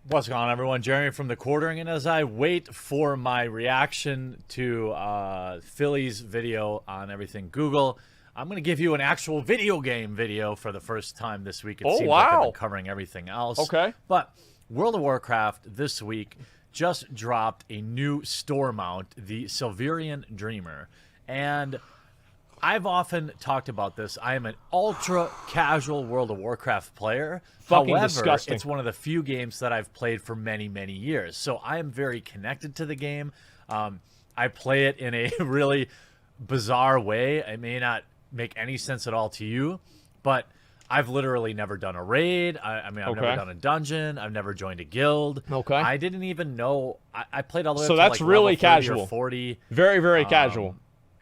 What's going on, everyone? Jeremy from theQuartering, and as I wait for my reaction to Philly's video on everything Google, I'm going to give you an actual video game video for the first time this week. It seems like I've been covering everything else. Okay. But World of Warcraft this week just dropped a new store mount, the Silverian Dreamer. And I've often talked about this. I am an ultra casual World of Warcraft player. Fucking However, disgusting. it's one of the few games that I've played for many, many years. So I am very connected to the game. I play it in a really bizarre way. It may not make any sense at all to you, but I've literally never done a raid. I've never done a dungeon. I've never joined a guild. Okay. I didn't even know. I played all the way So up to that's like really level 30 or casual. 40. Very, very casual.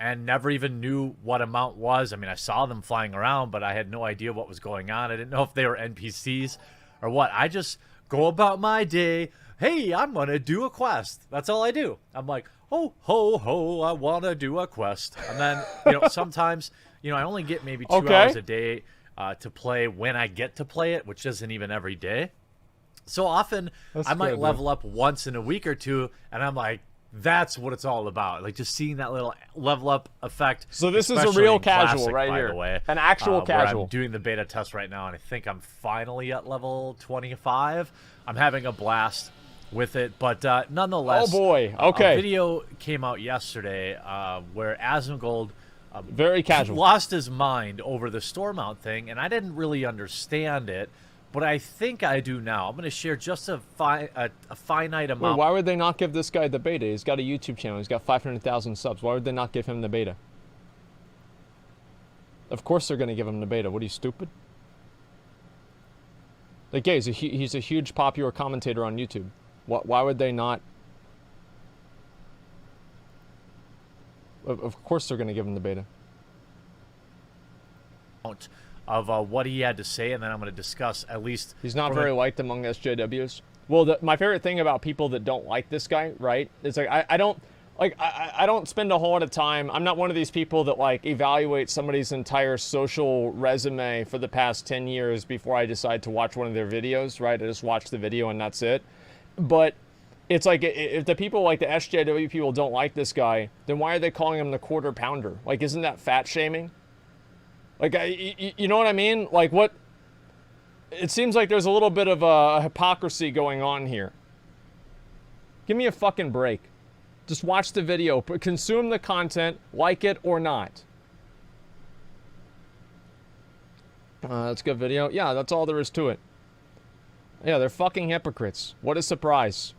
And never even knew what amount was. I mean, I saw them flying around, but I had no idea what was going on. I didn't know if they were NPCs or what. I just go about my day. Hey, I'm going to do a quest. That's all I do. I'm like, oh, ho, ho, I want to do a quest. And then, sometimes, I only get maybe 2 hours a day to play when I get to play it, which isn't even every day. So often, I might level up once in a week or two, and I'm like, that's what it's all about. Like just seeing that little level up effect. So this is a real casual Classic, right by here. the way, An actual casual. I'm doing the beta test right now, and I think I'm finally at level 25. I'm having a blast with it, but nonetheless. Oh boy. Okay. A video came out yesterday where Asmongold very casual lost his mind over the store mount thing, and I didn't really understand it. But I think I do now. I'm going to share just a finite amount. Wait, why would they not give this guy the beta? He's got a YouTube channel. He's got 500,000 subs. Why would they not give him the beta? Of course they're going to give him the beta. What, are you stupid? Like, yeah, he's a huge popular commentator on YouTube. Why would they not? Of course they're going to give him the beta. Of what he had to say, and then I'm going to discuss at least. He's not very liked among SJWs. Well, my favorite thing about people that don't like this guy, right? Is like I don't spend a whole lot of time. I'm not one of these people that like evaluate somebody's entire social resume for the past 10 years before I decide to watch one of their videos, right? I just watch the video and that's it. But it's like if the people like the SJW people don't like this guy, then why are they calling him the quarter pounder? Like, isn't that fat shaming? Like, you know what I mean? Like, what? It seems like there's a little bit of a hypocrisy going on here. Give me a fucking break. Just watch the video. Consume the content, like it or not. That's a good video. Yeah, that's all there is to it. Yeah, they're fucking hypocrites. What a surprise.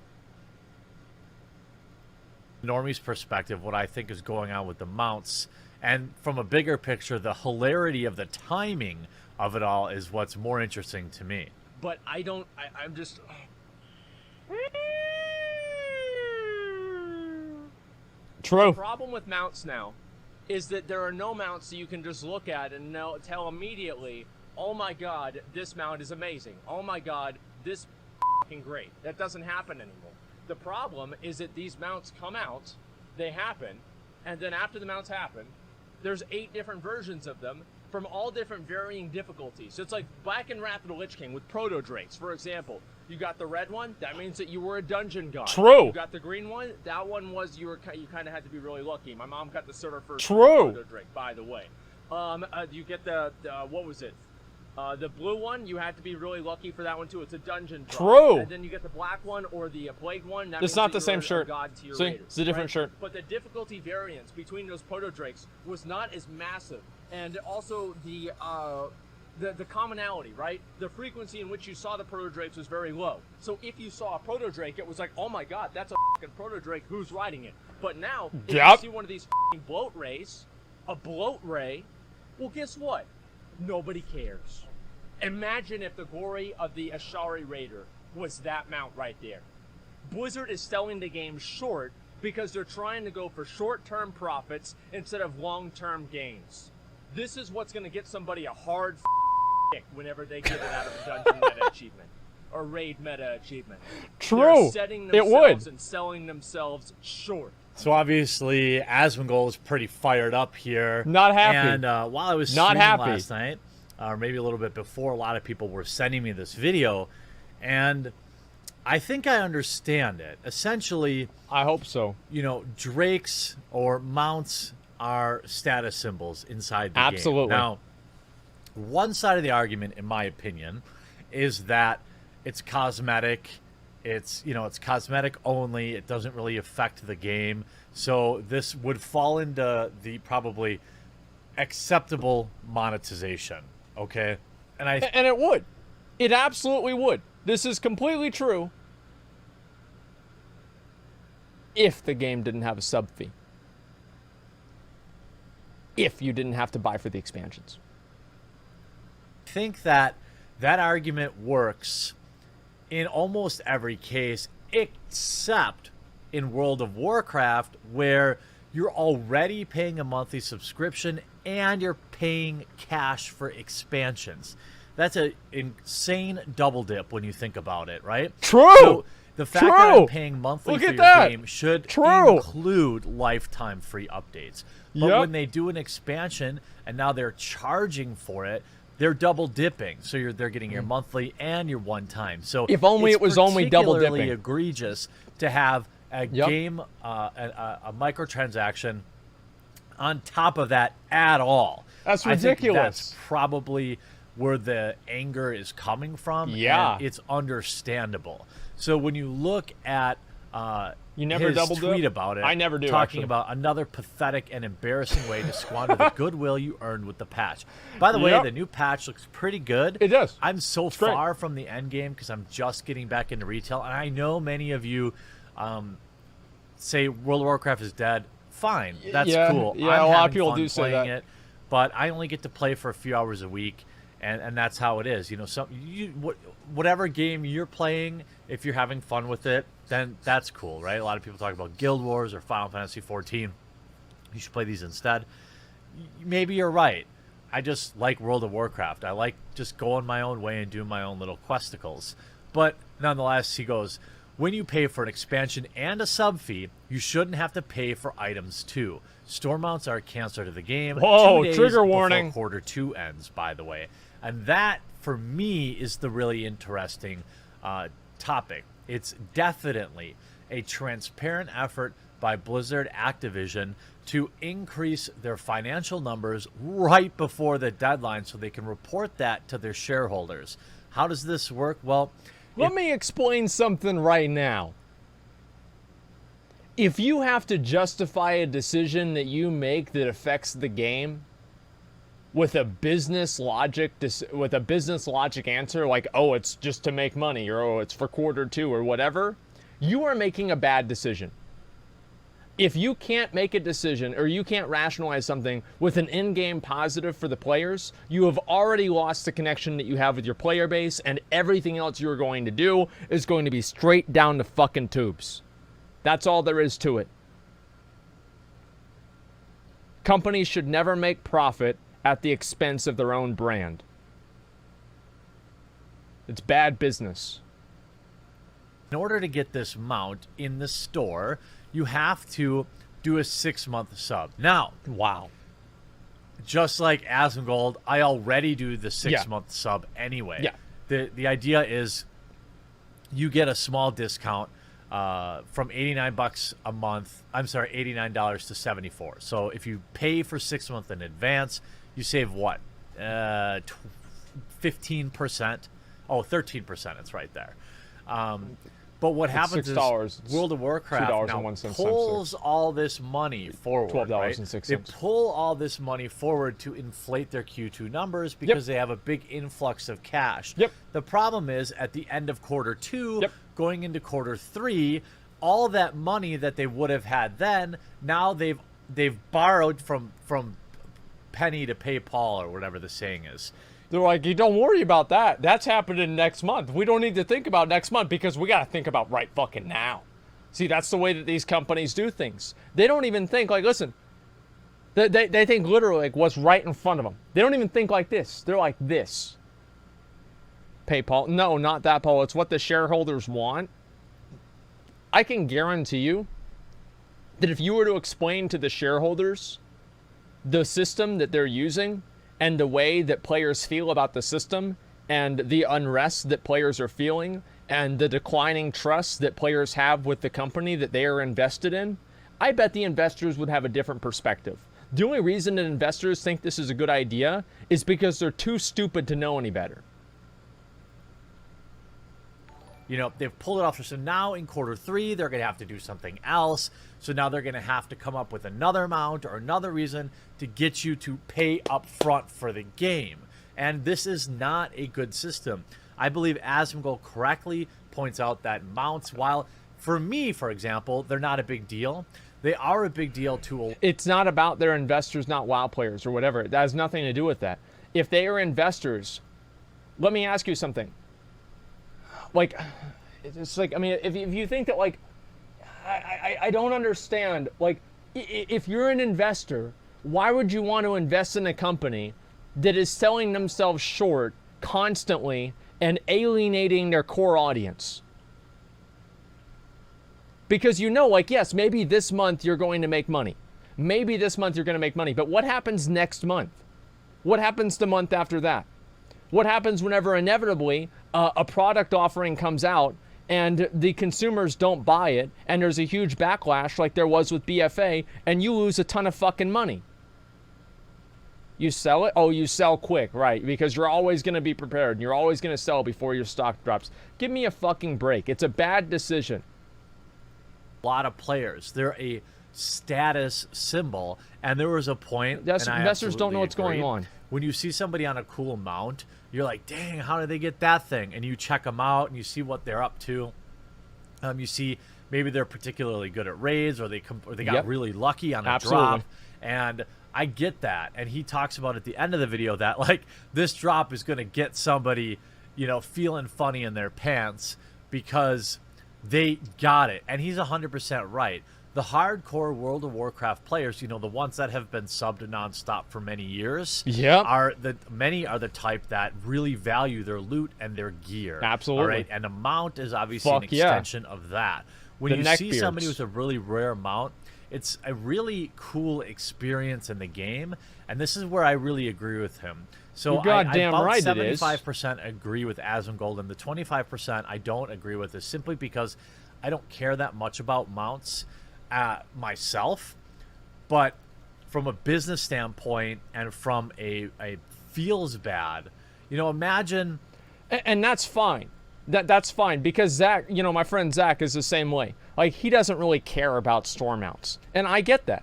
Normie's perspective, what I think is going on with the mounts. And from a bigger picture, the hilarity of the timing of it all is what's more interesting to me. But I'm just... True. The problem with mounts now is that there are no mounts that you can just look at and tell immediately, oh my god, this mount is amazing. Oh my god, this is fucking great. That doesn't happen anymore. The problem is that these mounts come out, they happen, and then after the mounts happen, there's 8 different versions of them from all different varying difficulties. So it's like back in Wrath of the Lich King with Proto Drakes, for example. You got the red one, that means that you were a dungeon god. True. You got the green one, that one was you kind of had to be really lucky. My mom got the server first. True. Proto Drake, by the way. You get the what was it? The blue one, you had to be really lucky for that one too. It's a dungeon drop. True. And then you get the black one or the plague one. That It's means not that the same you're shirt. a god tier See, raider, it's a different shirt. But the difficulty variance between those proto drakes was not as massive, and also the commonality, right? The frequency in which you saw the proto drakes was very low. So if you saw a proto drake, it was like, oh my god, that's a fucking proto drake. Who's riding it? But now, if you see one of these fucking bloat rays, a bloat ray, well, guess what? Nobody cares. Imagine if the glory of the Ashari Raider was that mount right there. Blizzard is selling the game short because they're trying to go for short-term profits instead of long-term gains. This is what's going to get somebody a hard kick whenever they get it out of a dungeon meta achievement or raid meta achievement. True. They're setting It would. themselves and selling themselves short. So obviously, Asmongold is pretty fired up here. Not happy. And while I was streaming last night, or maybe a little bit before, a lot of people were sending me this video, and I think I understand it. Essentially, I hope so. you know, drakes or mounts are status symbols inside the game. Absolutely. Now, one side of the argument, in my opinion, is that it's cosmetic. It's, you know, it's cosmetic only. It doesn't really affect the game. So this would fall into the probably acceptable monetization. Okay? And it would. It absolutely would. This is completely true if the game didn't have a sub fee. If you didn't have to buy for the expansions. think that that argument works in almost every case except in World of Warcraft, where you're already paying a monthly subscription and you're paying cash for expansions. That's an insane double dip when you think about it, right? True. So the fact that I'm paying monthly for your game should include lifetime free updates. But when they do an expansion and now they're charging for it, they're double dipping. So they're getting your monthly and your one time. So if only it was only double dipping. It's particularly egregious to have a game, a microtransaction on top of that at all. That's ridiculous. I think that's probably where the anger is coming from. Yeah. And it's understandable. So when you look at you never his double tweet dip? about it, I never do, talking actually. about another pathetic and embarrassing way to squander the goodwill you earned with the patch. By the way, the new patch looks pretty good. It does. I'm so It's great. far from the end game because I'm just getting back into retail, and I know many of you say World of Warcraft is dead. Fine, that's cool. Yeah, I'm a lot of having people fun do say playing that. it, but I only get to play for a few hours a week, and that's how it is. You know, whatever game you're playing, if you're having fun with it, then that's cool, right? A lot of people talk about Guild Wars or Final Fantasy 14. You should play these instead. Maybe you're right. I just like World of Warcraft. I like just going my own way and doing my own little questicles. But nonetheless, he goes, when you pay for an expansion and a sub fee, you shouldn't have to pay for items too. Store mounts are a cancer to the game. Whoa, 2 days trigger before warning. Quarter 2 ends, by the way. And that, for me, is the really interesting topic. It's definitely a transparent effort by Blizzard Activision to increase their financial numbers right before the deadline so they can report that to their shareholders. How does this work? Well, let me explain something right now. If you have to justify a decision that you make that affects the game with a business logic answer like, oh, it's just to make money, or oh, it's for quarter 2 or whatever, you are making a bad decision. If you can't make a decision or you can't rationalize something with an in-game positive for the players, you have already lost the connection that you have with your player base, and everything else you're going to do is going to be straight down the fucking tubes. That's all there is to it. Companies should never make profit at the expense of their own brand. It's bad business. in order to get this mount in the store, you have to do a 6-month sub. Now, Wow. just like Asmongold, I already do the 6-month sub anyway. Yeah. The idea is you get a small discount from $89 a month. I'm sorry, $89 to $74. So if you pay for 6 months in advance, you save what? 15%. Oh, 13%. It's right there. But what happens is $6. World of Warcraft now $2.01 pulls all this money forward. $12.06. Right? They pull all this money forward to inflate their Q2 numbers because they have a big influx of cash. Yep. The problem is at the end of quarter 2, Yep. going into quarter 3, all that money that they would have had then, now they've borrowed from penny to pay Paul, or whatever the saying is. They're like, you don't worry about that. That's happening next month. We don't need to think about next month because we got to think about right fucking now. See, that's the way that these companies do things. They don't even think like, listen, they think literally like what's right in front of them. They don't even think like this. They're like this. Pay Paul. No, not that, Paul. It's what the shareholders want. I can guarantee you that if you were to explain to the shareholders the system that they're using and the way that players feel about the system, and the unrest that players are feeling and the declining trust that players have with the company that they are invested in, I bet the investors would have a different perspective. The only reason that investors think this is a good idea is because they're too stupid to know any better. You know, they've pulled it off. So now in Q3, they're going to have to do something else. So now they're going to have to come up with another amount or another reason to get you to pay up front for the game. And this is not a good system. I believe Asmongold correctly points out that mounts, while for me, for example, they're not a big deal, they are a big deal to... It's not about their investors, not WoW players or whatever. It has nothing to do with that. If they are investors, let me ask you something. Like, it's like, I mean, if you think that, like, I don't understand. Like, if you're an investor, why would you want to invest in a company that is selling themselves short constantly and alienating their core audience? Because you know, like, yes, maybe this month you're going to make money. Maybe this month you're going to make money. But what happens next month? What happens the month after that? What happens whenever inevitably a product offering comes out and the consumers don't buy it and there's a huge backlash like there was with BFA and you lose a ton of fucking money? You sell it? Oh, you sell quick, right? Because you're always going to be prepared and you're always going to sell before your stock drops. Give me a fucking break. It's a bad decision. A lot of players, they're a status symbol, and there was a point... Yes, investors don't know what's going on. When you see somebody on a cool mount, you're like, dang, how did they get that thing? And you check them out and you see what they're up to. You see maybe they're particularly good at raids, or they got really lucky on a drop. And I get that. And he talks about at the end of the video that, like, this drop is going to get somebody, you know, feeling funny in their pants because they got it. And he's 100% right. The hardcore World of Warcraft players, you know, the ones that have been subbed nonstop for many years, many are the type that really value their loot and their gear. Absolutely. All right, and a mount is obviously an extension of that. When you see somebody with a really rare mount, it's a really cool experience in the game, and this is where I really agree with him. So I about 75% agree with Asmongold, and the 25% I don't agree with is simply because I don't care that much about mounts myself, but from a business standpoint and from a feels bad, you know, imagine... And that's fine. That's fine, because Zach, you know, my friend Zach is the same way. Like, he doesn't really care about store mounts, and I get that.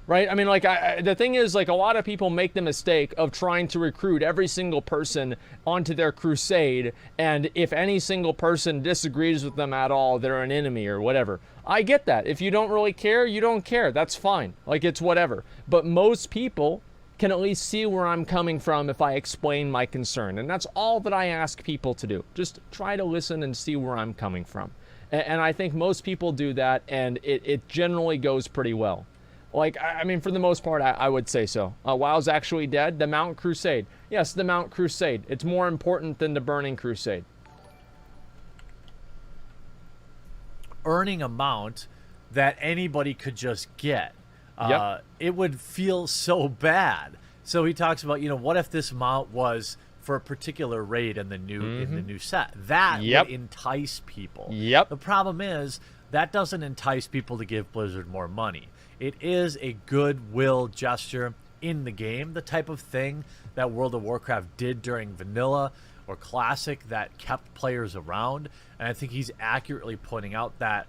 Right? I mean, like, the thing is, like, a lot of people make the mistake of trying to recruit every single person onto their crusade, and if any single person disagrees with them at all, they're an enemy or whatever. I get that. If you don't really care, you don't care. That's fine. Like, it's whatever. But most people can at least see where I'm coming from if I explain my concern, and that's all that I ask people to do. Just try to listen and see where I'm coming from. And I think most people do that, and it generally goes pretty well. Like, I mean, for the most part, I would say so. WoW's actually dead. The Mount Crusade. Yes, the Mount Crusade. It's more important than the Burning Crusade. Earning a mount that anybody could just get. It would feel so bad. So he talks about, you know, what if this mount was for a particular raid in the new set? That would entice people. The problem is that doesn't entice people to give Blizzard more money. It is a goodwill gesture in the game, the type of thing that World of Warcraft did during Vanilla or Classic that kept players around. And I think he's accurately pointing out that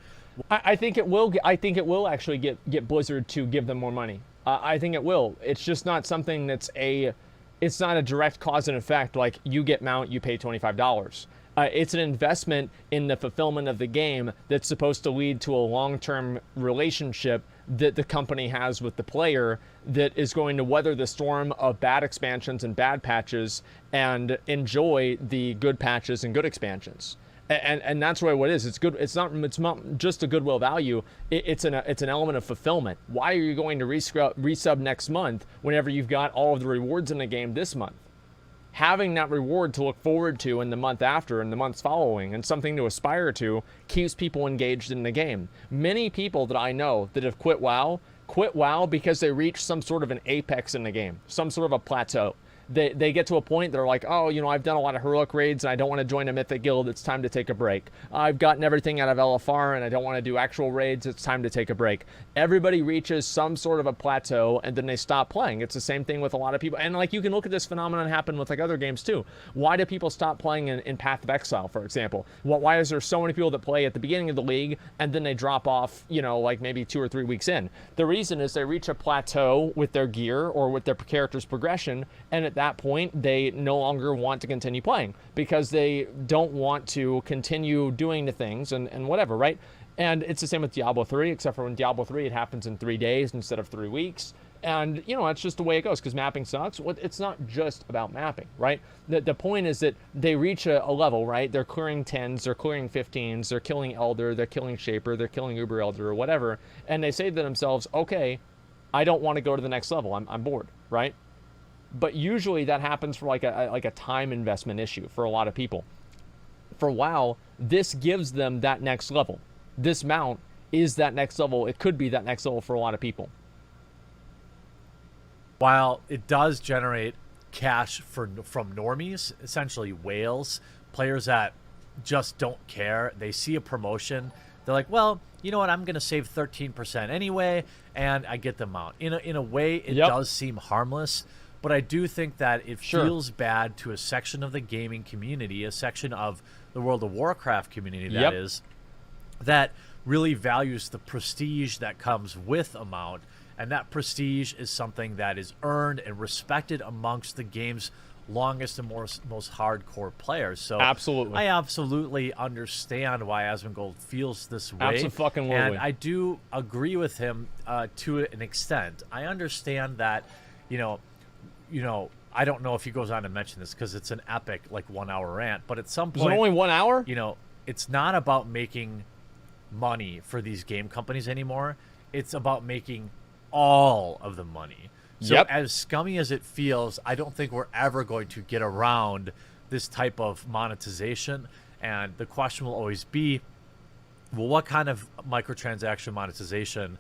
I think it will. I think it will actually get Blizzard to give them more money. I think it will. It's just not something that's it's not a direct cause and effect. Like, you get mount, you pay $25. It's an investment in the fulfillment of the game that's supposed to lead to a long-term relationship that the company has with the player that is going to weather the storm of bad expansions and bad patches and enjoy the good patches and good expansions. And that's really what it is. It's good. It's not just a goodwill value. It's an element of fulfillment. Why are you going to resub next month whenever you've got all of the rewards in the game this month? Having that reward to look forward to in the month after and the months following, and something to aspire to, keeps people engaged in the game. Many people that I know that have quit WoW because they reached some sort of an apex in the game, some sort of a plateau. they get to a point, they're like, oh, you know, I've done a lot of heroic raids and I don't want to join a mythic guild. It's time to take a break. I've gotten everything out of LFR and I don't want to do actual raids. It's time to take a break. Everybody reaches some sort of a plateau and then they stop playing. It's the same thing with a lot of people. And like, you can look at this phenomenon happen with like other games too. Why do people stop playing in Path of Exile, for example? Why is there so many people that play at the beginning of the league and then they drop off, you know, like maybe 2 or 3 weeks in? The reason is they reach a plateau with their gear or with their character's progression, and at that point they no longer want to continue playing because they don't want to continue doing the things and whatever, right? And it's the same with Diablo 3, except for in Diablo 3 it happens in 3 days instead of 3 weeks. And, you know, that's just the way it goes because mapping sucks. It's not just about mapping, right? The point is that they reach a level, right? They're clearing 10s, they're clearing 15s, they're killing Elder, they're killing Shaper, they're killing Uber Elder or whatever. And they say to themselves, okay, I don't want to go to the next level. I'm bored, right? But usually that happens for like a time investment issue for a lot of people. For WoW, this gives them that next level. This mount is that next level. It could be that next level for a lot of people. While it does generate cash from normies, essentially whales, players that just don't care, they see a promotion, they're like, well, you know what, I'm going to save 13% anyway, and I get them out. In a way, it does seem harmless, but I do think that it feels bad to a section of the gaming community, a section of the World of Warcraft community that is, that really values the prestige that comes with a mount. And that prestige is something that is earned and respected amongst the game's longest and most hardcore players. So absolutely, I absolutely understand why Asmongold feels this way. Absolutely. And I do agree with him to an extent. I understand that, you know, I don't know if he goes on to mention this because it's an epic, like 1 hour rant, but at some point, is it only 1 hour? You know, it's not about making money for these game companies anymore. It's about making all of the money. So as scummy as it feels, I don't think we're ever going to get around this type of monetization. And the question will always be, well, what kind of microtransaction monetization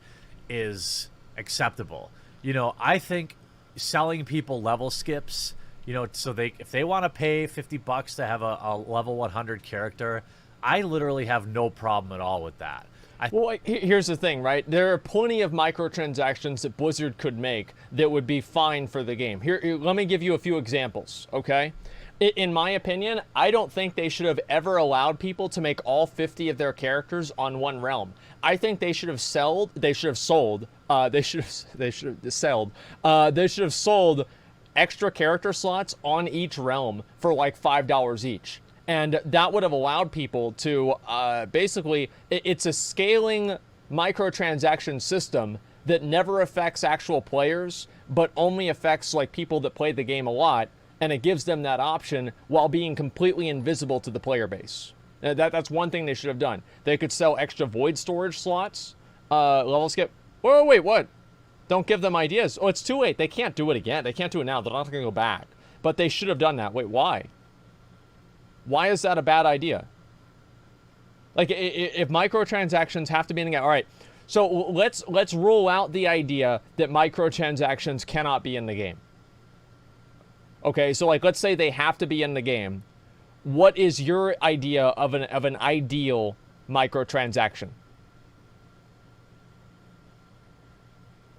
is acceptable? You know, I think selling people level skips, you know, so if they want to pay $50 to have a level 100 character, I literally have no problem at all with that. Well, here's the thing, right? There are plenty of microtransactions that Blizzard could make that would be fine for the game. Here, let me give you a few examples, okay? In my opinion, I don't think they should have ever allowed people to make all 50 of their characters on one realm. I think they should have sold extra character slots on each realm for like $5 each. And that would have allowed people to basically, it's a scaling microtransaction system that never affects actual players, but only affects like people that play the game a lot. And it gives them that option while being completely invisible to the player base. That's one thing they should have done. They could sell extra void storage slots, level skip. Whoa, wait, what? Don't give them ideas. Oh, it's too late. They can't do it again. They can't do it now. They're not going to go back. But they should have done that. Wait, why? Why is that a bad idea? Like, if microtransactions have to be in the game, all right. So let's rule out the idea that microtransactions cannot be in the game. Okay, so like, let's say they have to be in the game. What is your idea of an ideal microtransaction?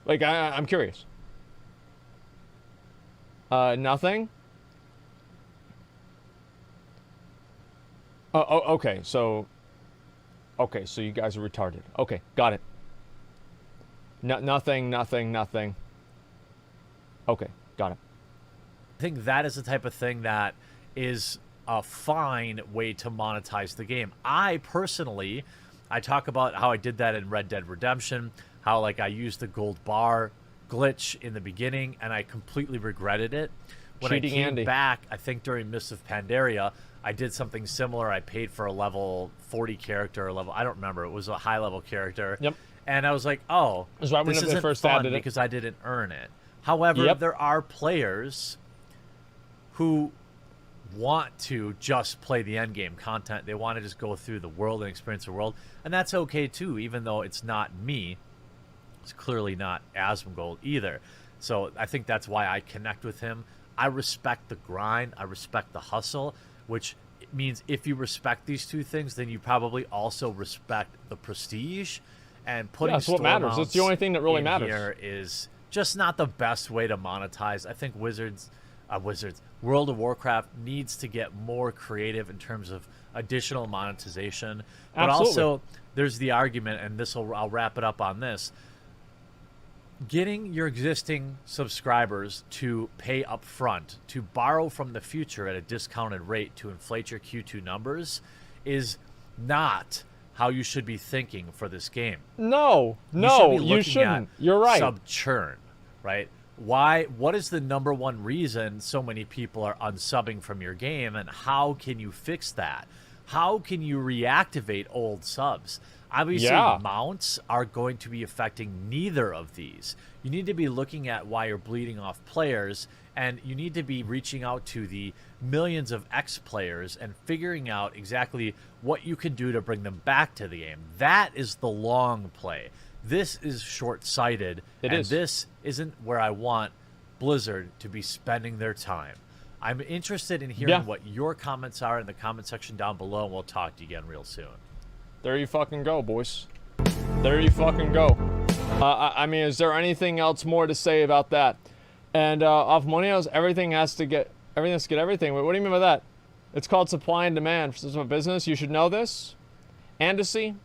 Like, I'm curious. Nothing? Okay, so you guys are retarded. Okay, got it. Nothing. Okay, got it. I think that is the type of thing that is a fine way to monetize the game. I personally, I talk about how I did that in Red Dead Redemption, how like I used the gold bar glitch in the beginning and I completely regretted it. When I came back, I think during Mists of Pandaria, I did something similar. I paid for a level 40 character, or level, I don't remember. It was a high level character. Yep. And I was like, oh, this isn't fun because I didn't earn it. However, there are players who want to just play the end game content. They want to just go through the world and experience the world. And that's okay too, even though it's not me. It's clearly not Asmongold either. So I think that's why I connect with him. I respect the grind. I respect the hustle, which means if you respect these two things, then you probably also respect the prestige. And putting that's what matters. It's the only thing that really matters. Here is just not the best way to monetize. I think World of Warcraft needs to get more creative in terms of additional monetization. But Absolutely. also, there's the argument, and I'll wrap it up on this. Getting your existing subscribers to pay up front, to borrow from the future at a discounted rate to inflate your Q2 numbers is not how you should be thinking for this game. No, you shouldn't. You're right. Sub churn, right? What is the number one reason so many people are unsubbing from your game, and how can you fix that? How can you reactivate old subs? Obviously, mounts are going to be affecting neither of these. You need to be looking at why you're bleeding off players, and you need to be reaching out to the millions of X players and figuring out exactly what you can do to bring them back to the game. That is the long play. This is short-sighted, this isn't where I want Blizzard to be spending their time. I'm interested in hearing what your comments are in the comment section down below, and we'll talk to you again real soon. There you fucking go, boys. There you fucking go. I mean, is there anything else more to say about that? And off Monios, everything has to get everything. Wait, what do you mean by that? It's called supply and demand. For some business, you should know this. Andecy,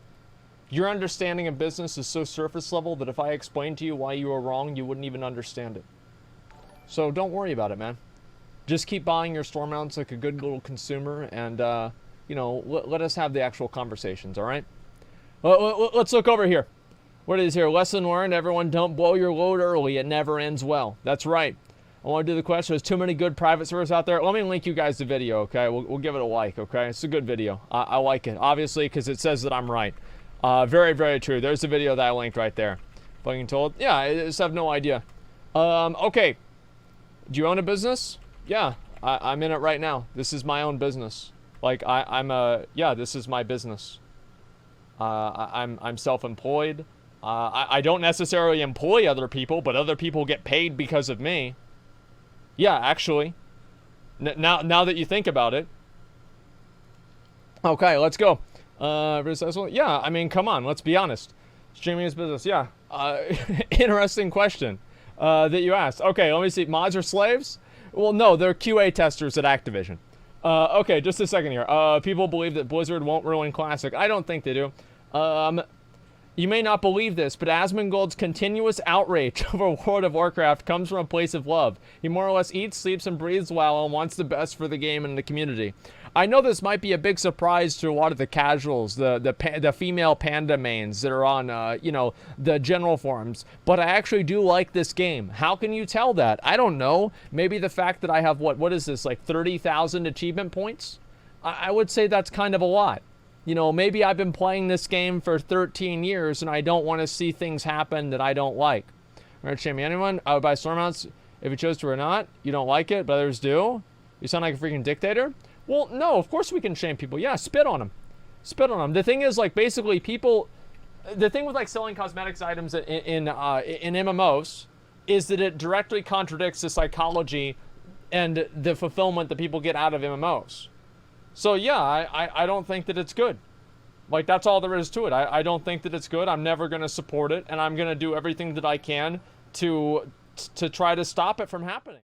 your understanding of business is so surface level that if I explained to you why you were wrong, you wouldn't even understand it. So don't worry about it, man. Just keep buying your store mounts like a good little consumer, and let us have the actual conversations, all right? Let's look over here. What is here? Lesson learned, everyone, don't blow your load early. It never ends well. That's right. I want to do the question. There's too many good private servers out there. Let me link you guys the video, okay? We'll give it a like, okay? It's a good video. I like it, obviously, because it says that I'm right. Very, very true. There's the video that I linked right there. Fucking told. Yeah, I just have no idea. Okay. Do you own a business? Yeah, I'm in it right now. This is my own business. Like, this is my business. I'm self-employed. I don't necessarily employ other people, but other people get paid because of me. Yeah, actually. Now that you think about it. Okay, let's go. Yeah, I mean, come on, let's be honest. Streaming is business, yeah. Interesting question that you asked. Okay, let me see. Mods are slaves? Well, no, they're QA testers at Activision. Okay, just a second here. People believe that Blizzard won't ruin Classic. I don't think they do. You may not believe this, but Asmongold's continuous outrage over World of Warcraft comes from a place of love. He more or less eats, sleeps, and breathes WoW and wants the best for the game and the community. I know this might be a big surprise to a lot of the casuals, the female panda mains that are on, the general forums, but I actually do like this game. How can you tell that? I don't know. Maybe the fact that I have, what is this, like 30,000 achievement points? I would say that's kind of a lot. Maybe I've been playing this game for 13 years and I don't want to see things happen that I don't like. Right, Shammy, anyone? I would buy storm mounts if you chose to or not. You don't like it, but others do. You sound like a freaking dictator. Well, no, of course we can shame people. Yeah, spit on them. Spit on them. The thing is, like, basically people... The thing with, like, selling cosmetics items in MMOs is that it directly contradicts the psychology and the fulfillment that people get out of MMOs. So, yeah, I don't think that it's good. Like, that's all there is to it. I don't think that it's good. I'm never going to support it, and I'm going to do everything that I can to try to stop it from happening.